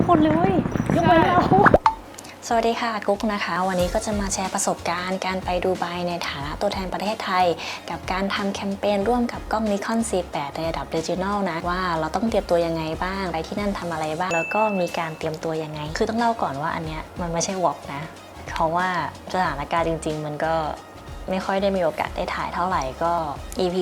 คนเลยยกเว้นเราสวัสดีค่ะกุ๊กนะคะวันนี้ก็จะมาแชร์ประสบการณ์การไปดูไบในฐานะตัวแทนประเทศไทยกับการทำแคมเปญร่วมกับกล้อง Nikon C8 ในระดับ Regional นะว่าเราต้องเตรียมตัวยังไงบ้างไปที่นั่นทำอะไรบ้างแล้วก็มีการเตรียมตัวยังไงคือต้องเล่าก่อนว่าอันเนี้ยมันไม่ใช่วอล์กนะเพราะว่าสถานการณ์จริงๆมันก็ไม่ค่อยได้มีโอกาสได้ถ่ายเท่าไหร่ก็ EP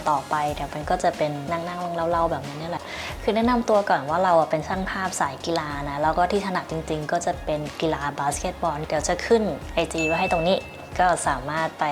ต่อไปเดี๋ยวมันก็จะเป็นนั่งเล่าแบบนี้นี่แหละคือแนะนำตัวก่อนว่าเราเป็นช่างภาพสายกีฬานะแล้วก็ที่ถนัดจริงๆก็จะเป็นกีฬาบาสเกตบอลเดี๋ยวจะขึ้น IG ไว้ให้ตรงนี้ก็สามารถไป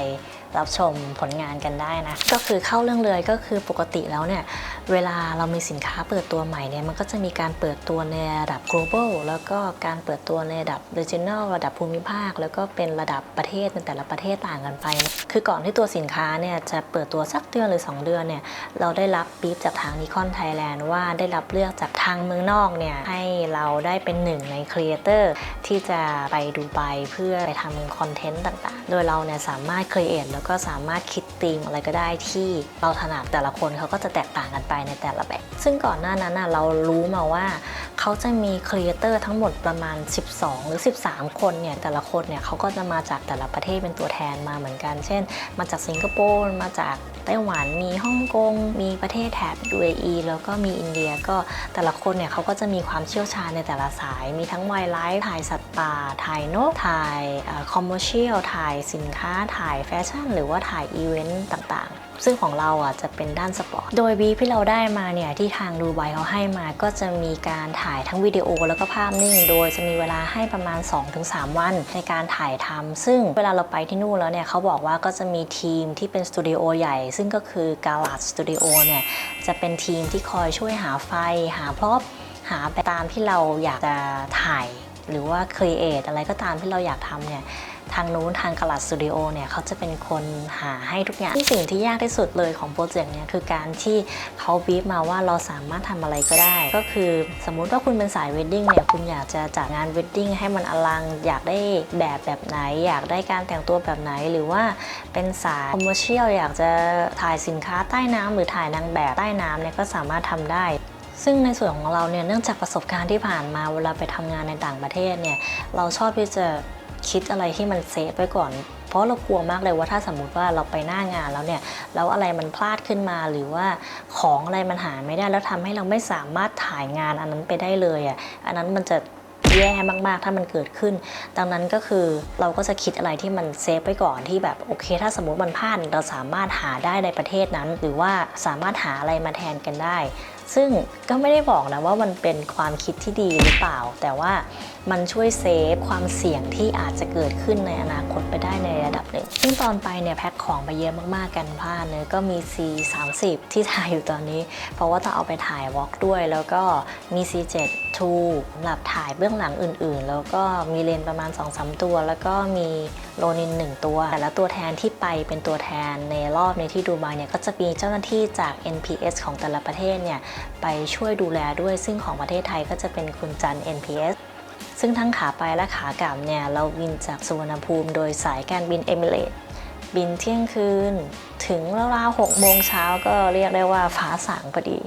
รับชมผลงานกันได้นะก็คือเข้าเรื่องเลยก็คือปกติแล้วเนี่ยเวลาเรามีสินค้าเปิดตัวใหม่เนี่ยมันก็จะมีการเปิดตัวในระดับ global แล้วก็การเปิดตัวในระดับ regional ระดับภูมิภาคแล้วก็เป็นระดับประเทศในแต่ละประเทศต่างกันไปคือก่อนที่ตัวสินค้าเนี่ยจะเปิดตัวสักเดือนหรือ2เดือนเนี่ยเราได้รับบีฟจากทาง Nikon Thailand ว่าได้รับเลือกจากทางเมืองนอกเนี่ยให้เราได้เป็นหนึ่งในครีเอเตอร์ที่จะไปดูไบเพื่อไปทำคอนเทนต์ต่างๆโดยเราเนี่ยสามารถครีเอทแล้วก็สามารถคิดธีมอะไรก็ได้ที่เราถนัดแต่ละคนเขาก็จะแตกต่างกันไปในแต่ละแบบซึ่งก่อนหน้านั้นเรารู้มาว่าเขาจะมีครีเอเตอร์ทั้งหมดประมาณ12หรือ13คนเนี่ยแต่ละคนเนี่ยเขาก็จะมาจากแต่ละประเทศเป็นตัวแทนมาเหมือนกันเช่นมาจากสิงคโปร์มาจากไต้หวันมีฮ่องกงมีประเทศแถบ UAE แล้วก็มีอินเดียก็แต่ละคนเนี่ยเขาก็จะมีความเชี่ยวชาญในแต่ละสายมีทั้งไวล์ไลฟ์ถ่ายสัตว์ป่าถ่ายนกถ่ายคอมเมอร์เชียลถ่ายสินค้าถ่ายแฟชั่นหรือว่าถ่ายอีเวนต์ต่างๆซึ่งของเราจะเป็นด้านสปอร์ตโดยบีฟที่เราได้มาเนี่ยที่ทางดูไบเขาให้มาก็จะมีการถ่ายทั้งวิดีโอแล้วก็ภาพนิ่งโดยจะมีเวลาให้ประมาณ 2-3 วันในการถ่ายทำซึ่งเวลาเราไปที่นู่นแล้วเนี่ยเขาบอกว่าก็จะมีทีมที่เป็นสตูดิโอใหญ่ซึ่งก็คือกาลาดสตูดิโอเนี่ยจะเป็นทีมที่คอยช่วยหาไฟหาพร็อพหาไปตามที่เราอยากจะถ่ายหรือว่าครีเอทอะไรก็ตามที่เราอยากทำเนี่ยทางนู้นทางกาลาดสตูดิโอเนี่ยเขาจะเป็นคนหาให้ทุกอย่างสิ่งที่ยากที่สุดเลยของโปรเจกต์เนี่ยคือการที่เขาบีฟมาว่าเราสามารถทำอะไรก็ได้ก็คือสมมุติว่าคุณเป็นสายเวดดิ้งเนี่ยคุณอยากจะจัดงานเวดดิ้งให้มันอลังอยากได้แบบไหนอยากได้การแต่งตัวแบบไหนหรือว่าเป็นสายคอมเมอร์เชียลอยากจะถ่ายสินค้าใต้น้ำหรือถ่ายนางแบบใต้น้ำเนี่ยก็สามารถทำได้ซึ่งในส่วนของเราเนี่ยเนื่องจากประสบการณ์ที่ผ่านมาเวลาไปทำงานในต่างประเทศเนี่ยเราชอบที่จะคิดอะไรที่มันเซฟไว้ก่อนเพราะเรากลัวมากเลยว่าถ้าสมมุติว่าเราไปหน้างานแล้วเนี่ยแล้วอะไรมันพลาดขึ้นมาหรือว่าของอะไรมันหาไม่ได้แล้วทำให้เราไม่สามารถถ่ายงานอันนั้นไปได้เลยอันนั้นมันจะแย่มากๆถ้ามันเกิดขึ้นดังนั้นก็คือเราก็จะคิดอะไรที่มันเซฟไว้ก่อนที่แบบโอเคถ้าสมมุติมันพลาดเราสามารถหาได้ในประเทศนั้นหรือว่าสามารถหาอะไรมาแทนกันได้ซึ่งก็ไม่ได้บอกนะว่ามันเป็นความคิดที่ดีหรือเปล่าแต่ว่ามันช่วยเซฟความเสี่ยงที่อาจจะเกิดขึ้นในอนาคตไปได้ในระดับหนึ่งซึ่งตอนไปเนี่ยแพ็คของไปเยอะมากๆกันผ้าเนยก็มี C30 ที่ถ่ายอยู่ตอนนี้เพราะว่าต้องเอาไปถ่ายวอล์กด้วยแล้วก็มี C7 II สำหรับถ่ายเบื้องหลังอื่นๆแล้วก็มีเลนส์ประมาณ 2-3 ตัวแล้วก็มีโรนิน1ตัวแต่ละตัวแทนที่ไปเป็นตัวแทนในรอบในที่ดูไบเนี่ยก็จะมีเจ้าหน้าที่จาก NPS ของแต่ละประเทศเนี่ยไปช่วยดูแลด้วยซึ่งของประเทศไทยก็จะเป็นคุณจัน NPS ซึ่งทั้งขาไปและขากลับเนี่ยเราบินจากสุวรรณภูมิโดยสายการบินเอมิเรตส์บินเที่ยงคืนถึงราวๆ6 โมงเช้าก็เรียกได้ว่าฟ้าสางพอดี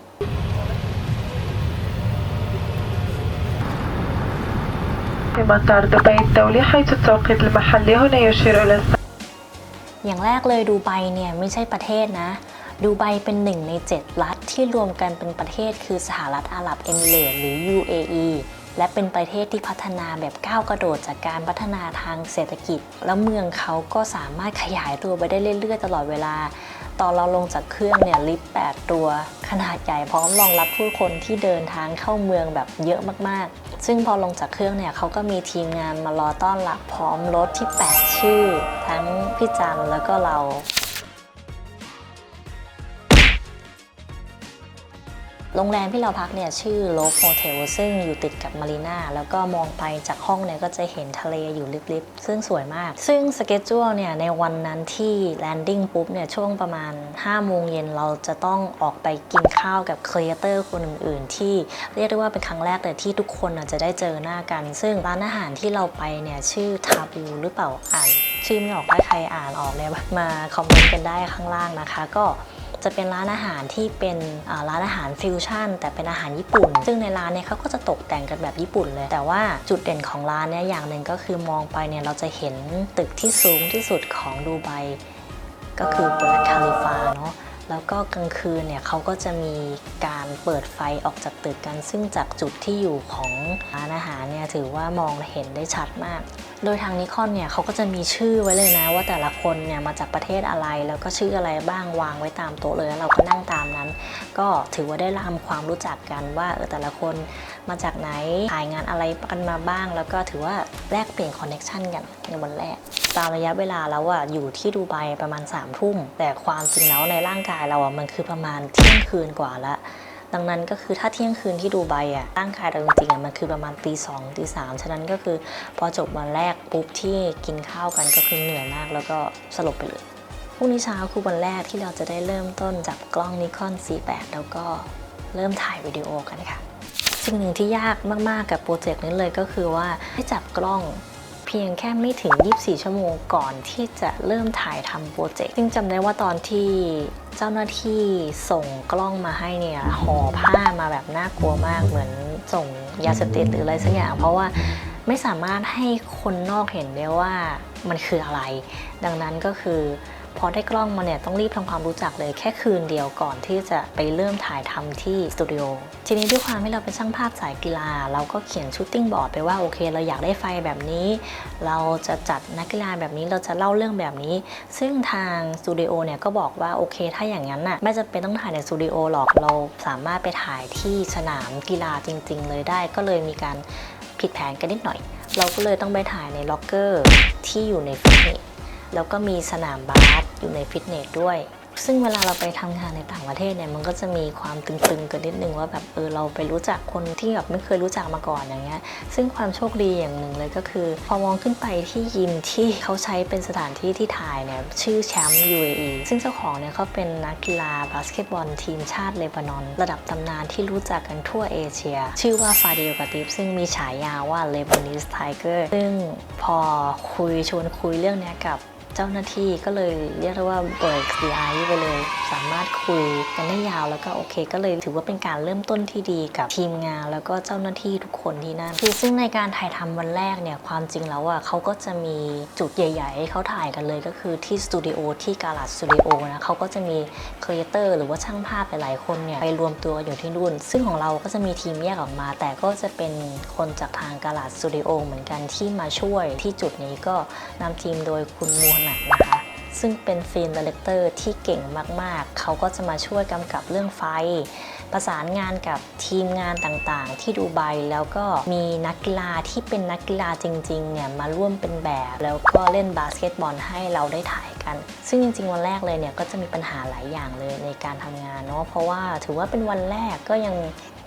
في مطار دبي الدولي حيث التوقيت المحلي هنا يشير إلىอย่างแรกเลยดูไบเนี่ยไม่ใช่ประเทศนะดูไบเป็น1 ใน 7 รัฐที่รวมกันเป็นประเทศคือสหรัฐอาหรับเอมิเรตส์หรือ UAE และเป็นประเทศที่พัฒนาแบบก้าวกระโดดจากการพัฒนาทางเศรษฐกิจแล้วเมืองเขาก็สามารถขยายตัวไปได้เรื่อยๆตลอดเวลาตอนเราลงจากเครื่องเนี่ยลิฟต์8 ตัวขนาดใหญ่พร้อมรองรับผู้คนที่เดินทางเข้าเมืองแบบเยอะมากๆซึ่งพอลงจากเครื่องเนี่ยเขาก็มีทีมงานมารอต้อนรับพร้อมรถที่8 ชื่อทั้งพี่จันแล้วก็เราโรงแรมที่เราพักเนี่ยชื่อโลฟโฮเทลซึ่งอยู่ติดกับมารีนาแล้วก็มองไปจากห้องเนี่ยก็จะเห็นทะเลอยู่ลิบๆซึ่งสวยมากซึ่งสเกจจูลเนี่ยในวันนั้นที่แลนดิ้งปุ๊บเนี่ยช่วงประมาณ5 โมงเย็นเราจะต้องออกไปกินข้าวกับครีเอเตอร์คนอื่นๆที่เรียกได้ว่าเป็นครั้งแรกแต่ที่ทุกคนจะได้เจอหน้ากันซึ่งร้านอาหารที่เราไปเนี่ยชื่อทาบูหรือเปล่าชื่อไม่ออกถ้าใครอ่านออกเนี่ยมาคอมเมนต์กันได้ข้างล่างนะคะก็ จะเป็นร้านอาหารที่เป็นร้านอาหารฟิวชั่นแต่เป็นอาหารญี่ปุ่นซึ่งในร้านเนี่ยเขาก็จะตกแต่งกันแบบญี่ปุ่นเลยแต่ว่าจุดเด่นของร้านเนี่ยอย่างหนึ่งก็คือมองไปเนี่ยเราจะเห็นตึกที่สูงที่สุดของดูไบก็คือบุร์จคาลิฟาเนาะแล้วก็กลางคืนเนี่ยเขาก็จะมีการเปิดไฟออกจากตึกกันซึ่งจากจุดที่อยู่ของร้านอาหารเนี่ยถือว่ามองเห็นได้ชัดมากโดยทางนิคอนเนี่ยเขาก็จะมีชื่อไว้เลยนะว่าแต่ละคนเนี่ยมาจากประเทศอะไรแล้วก็ชื่ออะไรบ้างวางไว้ตามโต๊ะเลยแล้วเราก็นั่งตามนั้นก็ถือว่าได้ทำความรู้จักกันว่าแต่ละคนมาจากไหนถ่ายงานอะไรกันมาบ้างแล้วก็ถือว่าแลกเปลี่ยนคอนเนคชันกันในวันแรกตามระยะเวลาแล้วอยู่ที่ดูไบประมาณ3 ทุ่มแต่ความจริงแล้วในร่างกายเรามันคือประมาณเที่ยงคืนกว่าละดังนั้นก็คือถ้าเที่ยงคืนที่ดูไบร่างกายเราจริงๆมันคือประมาณตี 2 ตี 3ฉะนั้นก็คือพอจบวันแรกปุ๊บที่กินข้าวกันก็คือเหนื่อยมากแล้วก็สลบไปเลยพรุ่งนี้เช้าคือวันแรกที่เราจะได้เริ่มต้นจับกล้อง Nikon C8 แล้วก็เริ่มถ่ายวิดีโอกันค่ะสิ่งหนึ่งที่ยากมากๆกับโปรเจกต์นี้เลยก็คือว่าให้จับกล้องเพียงแค่ไม่ถึง24 ชั่วโมงก่อนที่จะเริ่มถ่ายทำโปรเจกต์ซึ่งจำได้ว่าตอนที่เจ้าหน้าที่ส่งกล้องมาให้เนี่ยห่อผ้ามาแบบน่ากลัวมากเหมือนส่งยาเสพติดหรืออะไรสักอย่างเพราะว่าไม่สามารถให้คนนอกเห็นได้ว่ามันคืออะไรดังนั้นก็คือพอได้กล้องมาเนี่ยต้องรีบทำความรู้จักเลยแค่คืนเดียวก่อนที่จะไปเริ่มถ่ายทำที่สตูดิโอทีนี้ด้วยความที่เราเป็นช่างภาพสายกีฬาเราก็เขียนชูตติ้งบอร์ดไปว่าโอเคเราอยากได้ไฟแบบนี้เราจะจัดนักกีฬาแบบนี้เราจะเล่าเรื่องแบบนี้ซึ่งทางสตูดิโอเนี่ยก็บอกว่าโอเคถ้าอย่างนั้นน่ะไม่จำเป็นต้องถ่ายในสตูดิโอหรอกเราสามารถไปถ่ายที่สนามกีฬาจริงๆเลยได้ก็เลยมีการผิดแผนกันนิดหน่อยเราก็เลยต้องไปถ่ายในล็อกเกอร์ที่อยู่ในฟิตเนสแล้วก็มีสนามบาสอยู่ในฟิตเนสด้วยซึ่งเวลาเราไปทำงานในต่างประเทศเนี่ยมันก็จะมีความตึงๆกันนิดนึงว่าแบบเราไปรู้จักคนที่แบบไม่เคยรู้จักมาก่อนอย่างเงี้ยซึ่งความโชคดีอย่างหนึ่งเลยก็คือพอมองขึ้นไปที่ยิมที่เขาใช้เป็นสถานที่ที่ถ่ายเนี่ยชื่อแชมป์ UAE ซึ่งเจ้าของเนี่ยเขาเป็นนักกีฬาบาสเกตบอลทีมชาติเลบานอนระดับตำนานที่รู้จักกันทั่วเอเชียชื่อว่าฟาดิลกาติฟซึ่งมีฉายาว่าเลบานีสไทเกอร์ซึ่งพอชวนคุยเรื่องนี้กับเจ้าหน้าที่ก็เลยเรียกได้ว่าเบิร์กดีไอไปเลยสามารถคุยกันได้ยาวแล้วก็โอเคก็เลยถือว่าเป็นการเริ่มต้นที่ดีกับทีมงานแล้วก็เจ้าหน้าที่ทุกคนที่นั่นคือซึ่งในการถ่ายทำวันแรกเนี่ยความจริงแล้วเขาก็จะมีจุดใหญ่ๆให้เขาถ่ายกันเลยก็คือที่สตูดิโอที่กาลาดสตูดิโอนะเขาก็จะมีครีเอเตอร์หรือว่าช่างภาพหลายๆคนเนี่ยไปรวมตัวอยู่ที่นู่นซึ่งของเราก็จะมีทีมแยกออกมาแต่ก็จะเป็นคนจากทางกาลาดสตูดิโอเหมือนกันที่มาช่วยที่จุดนี้ก็นำทีมโดยคุณมูฮัมหมัดนะคะซึ่งเป็นฟิล์มดีเรคเตอร์ที่เก่งมากๆเขาก็จะมาช่วยกำกับเรื่องไฟประสานงานกับทีมงานต่างๆที่ดูไบแล้วก็มีนักกีฬาที่เป็นนักกีฬาจริงๆเนี่ยมาร่วมเป็นแบบแล้วก็เล่นบาสเกตบอลให้เราได้ถ่ายกันซึ่งจริงๆวันแรกเลยเนี่ยก็จะมีปัญหาหลายอย่างเลยในการทำงานเนาะเพราะว่าถือว่าเป็นวันแรกก็ยัง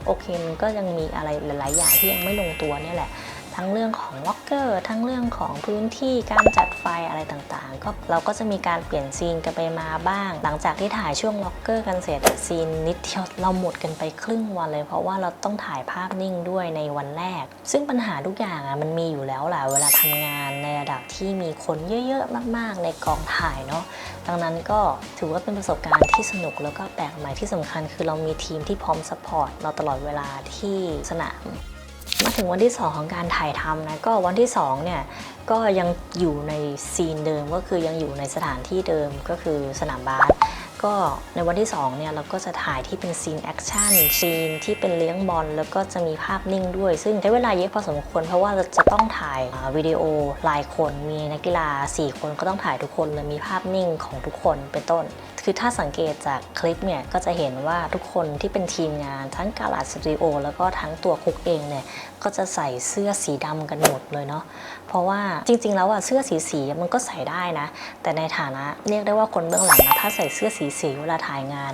โอเคมันก็ยังมีอะไรหลายๆอย่างที่ยังไม่ลงตัวเนี่ยแหละทั้งเรื่องของล็อกเกอร์ทั้งเรื่องของพื้นที่การจัดไฟอะไรต่างๆก็เราก็จะมีการเปลี่ยนซีนกันไปมาบ้างหลังจากที่ถ่ายช่วงล็อกเกอร์กันเสร็จซีนนิดเดียวเราหมดกันไปครึ่งวันเลยเพราะว่าเราต้องถ่ายภาพนิ่งด้วยในวันแรกซึ่งปัญหาทุกอย่างมันมีอยู่แล้วแหละเวลาทำงานในระดับที่มีคนเยอะๆมากๆในกองถ่ายเนาะดังนั้นก็ถือว่าเป็นประสบการณ์ที่สนุกแล้วก็แปลกใหม่ที่สำคัญคือเรามีทีมที่พร้อมซัพพอร์ตเราตลอดเวลาที่สนามมาถึงวันที่2ของการถ่ายทำนะก็วันที่2เนี่ยก็ยังอยู่ในซีนเดิมก็คือยังอยู่ในสถานที่เดิมก็คือสนามบาสก็ในวันที่2เนี่ยเราก็จะถ่ายที่เป็นซีนแอคชั่นซีนที่เป็นเลี้ยงบอลแล้วก็จะมีภาพนิ่งด้วยซึ่งใช้เวลาเยอะพอสมควรเพราะว่าเราจะต้องถ่ายวิดีโอรายคนมีนักกีฬา4คนก็ต้องถ่ายทุกคนเลยมีภาพนิ่งของทุกคนเป็นต้นคือถ้าสังเกตจากคลิปเนี่ยก็จะเห็นว่าทุกคนที่เป็นทีมงานทั้งกาลาดสตูดิโอแล้วก็ทั้งตัวคุกเองเนี่ยก็จะใส่เสื้อสีดำกันหมดเลยเนาะเพราะว่าจริงๆแล้วเสื้อสีมันก็ใส่ได้นะแต่ในฐานะเรียกได้ว่าคนเบื้องหลังถ้าใส่เสื้อสีเวลาถ่ายงาน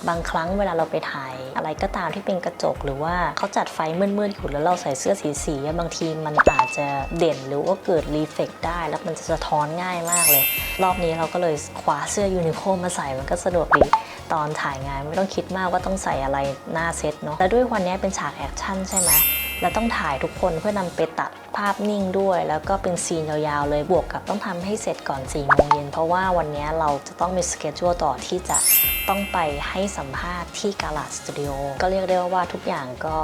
บางครั้งเวลาเราไปถ่ายอะไรก็ตามที่เป็นกระจกหรือว่าเขาจัดไฟมืดๆอยู่แล้วเราใส่เสื้อสีบางทีมันอาจจะเด่นหรือว่าเกิดรีเฟกได้แล้วมันจะสะท้อนง่ายมากเลยรอบนี้เราก็เลยคว้าเสื้อยูนิโคมาใส่มันก็สะดวกดีตอนถ่ายงานไม่ต้องคิดมากว่าต้องใส่อะไรหน้าเซตเนาะและด้วยวันนี้เป็นฉากแอคชั่นใช่ไหมแล้วต้องถ่ายทุกคนเพื่อนำไปตัด ภาพนิ่งด้วยแล้วก็เป็นซีนยาวๆเลยบวกกับต้องทำให้เสร็จก่อน4 โมงเย็นเพราะว่าวันนี้เราจะต้องมีสเกจจูลต่อที่จะต้องไปให้สัมภาษณ์ที่กาลาดสตูดิโอก็เรียกได้ว่าทุกอย่างก็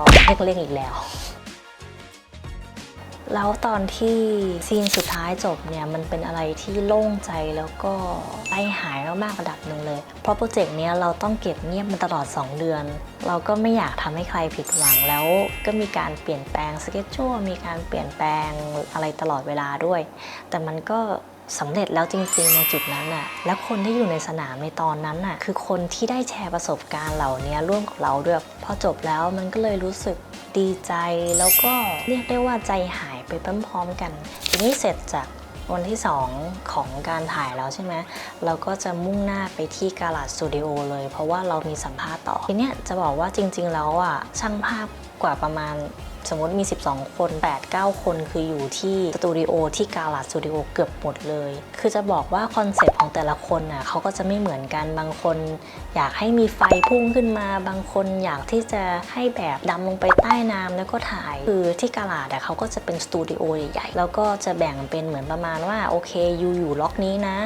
เร่งๆอีกแล้วแล้วตอนที่ซีนสุดท้ายจบเนี่ยมันเป็นอะไรที่โล่งใจแล้วก็ใจหายมากๆระดับหนึ่งเลยเพราะโปรเจกต์นี้เราต้องเก็บเงียบมาตลอด2 เดือนเราก็ไม่อยากทำให้ใครผิดหวังแล้วก็มีการเปลี่ยนแปลงสเกจจูลมีการเปลี่ยนแปลงอะไรตลอดเวลาด้วยแต่มันก็สำเร็จแล้วจริงๆในจุดนั้นน่ะแล้วคนที่อยู่ในสนามในตอนนั้นน่ะคือคนที่ได้แชร์ประสบการณ์เหล่านี้ร่วมกับเราด้วยพอจบแล้วมันก็เลยรู้สึกดีใจแล้วก็เรียกได้ว่าใจหายไปพร้อมๆกันทีนี้เสร็จจากวันที่2ของการถ่ายแล้วใช่ไหมเราก็จะมุ่งหน้าไปที่กาลาดสตูดิโอเลยเพราะว่าเรามีสัมภาษณ์ต่อทีเนี้ยจะบอกว่าจริงๆแล้วอ่ะช่างภาพกว่าประมาณสมมติมี12 คน 8-9 คนคืออยู่ที่สตูดิโอที่กาลาดสตูดิโอเกือบหมดเลยคือจะบอกว่าคอนเซ็ปต์ของแต่ละคนน่ะเขาก็จะไม่เหมือนกันบางคนอยากให้มีไฟพุ่งขึ้นมาบางคนอยากที่จะให้แบบดำลงไปใต้น้ำแล้วก็ถ่ายคือที่กาลาดเขาก็จะเป็นสตูดิโอใหญ่ๆแล้วก็จะแบ่งเป็นเหมือนประมาณว่าโอเคอยู่ล็อกนี้นะ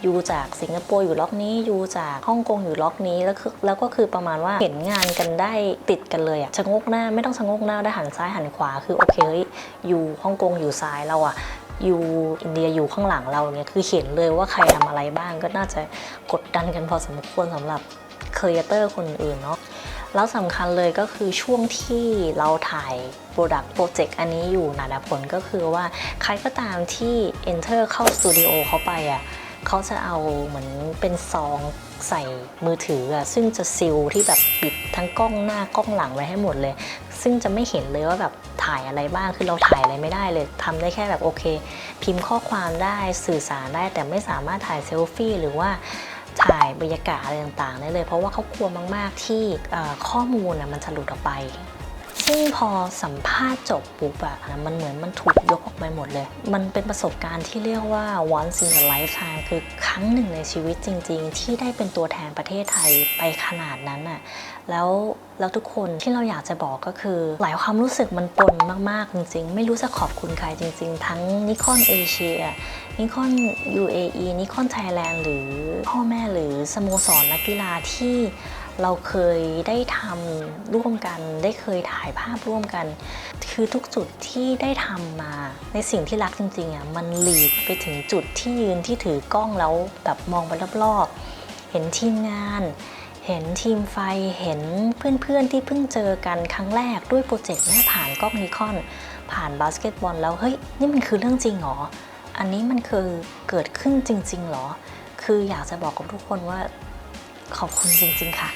อยู่จากสิงคโปร์อยู่ล็อกนี้อยู่จากฮ่องกงอยู่ล็อกนี้แล้วก็คือประมาณว่าเห็นงานกันได้ติดกันเลยอะชะโงกหน้าไม่ต้องชะโงกหน้าได้หันซ้ายหันขวาคือโอเคอยู่ฮ่องกงอยู่ซ้ายเราอะอยู่อินเดียอยู่ข้างหลังเราเนี่ยคือเห็นเลยว่าใครทำอะไรบ้างก็น่าจะกดดันกันพอสมควรสำหรับครีเอเตอร์คนอื่นเนาะแล้วสำคัญเลยก็คือช่วงที่เราถ่ายโปรเจกต์อันนี้อยู่นะผลก็คือว่าใครก็ตามที่ enter เข้าสตูดิโอเขาไปอ่ะเขาจะเอาเหมือนเป็นซองใส่มือถืออ่ะซึ่งจะซีลที่แบบปิดทั้งกล้องหน้ากล้องหลังไว้ให้หมดเลยซึ่งจะไม่เห็นเลยว่าแบบถ่ายอะไรบ้างคือเราถ่ายอะไรไม่ได้เลยทำได้แค่แบบโอเคพิมพ์ข้อความได้สื่อสารได้แต่ไม่สามารถถ่ายเซลฟี่หรือว่าถ่ายบรรยากาศอะไรต่างๆได้เลยเพราะว่าเขากลัวมากๆที่ข้อมูลมันจะหลุดออกไปซึ่งพอสัมภาษณ์จบปุ๊บมันเหมือนมันถูกยกออกไปหมดเลยมันเป็นประสบการณ์ที่เรียกว่า once in a lifetime คือครั้งหนึ่งในชีวิตจริงๆที่ได้เป็นตัวแทนประเทศไทยไปขนาดนั้นน่ะแล้วทุกคนที่เราอยากจะบอกก็คือหลายความรู้สึกมันปนมากๆจริงๆไม่รู้จะขอบคุณใครจริงๆทั้งนิคอนเอเชียนิคอน UAE นิคอนไทยแลนด์หรือพ่อแม่หรือสโมสรนักกีฬาที่เราเคยได้ทำร่วมกันได้เคยถ่ายภาพร่วมกันคือทุกจุดที่ได้ทำมาในสิ่งที่รักจริงๆมันลีดไปถึงจุดที่ยืนที่ถือกล้องแล้วแบบมองไปรอบๆเห็นทีมงานเห็นทีมไฟเห็นเพื่อนๆที่เพิ่งเจอกันครั้งแรกด้วยโปรเจกต์นี้ผ่านกล้องนิคอนผ่านบาสเกตบอลแล้วเฮ้ยนี่มันคือเรื่องจริงเหรออันนี้มันคือเกิดขึ้นจริงๆเหรอคืออยากจะบอกกับทุกคนว่าขอบคุณจริงๆค่ะ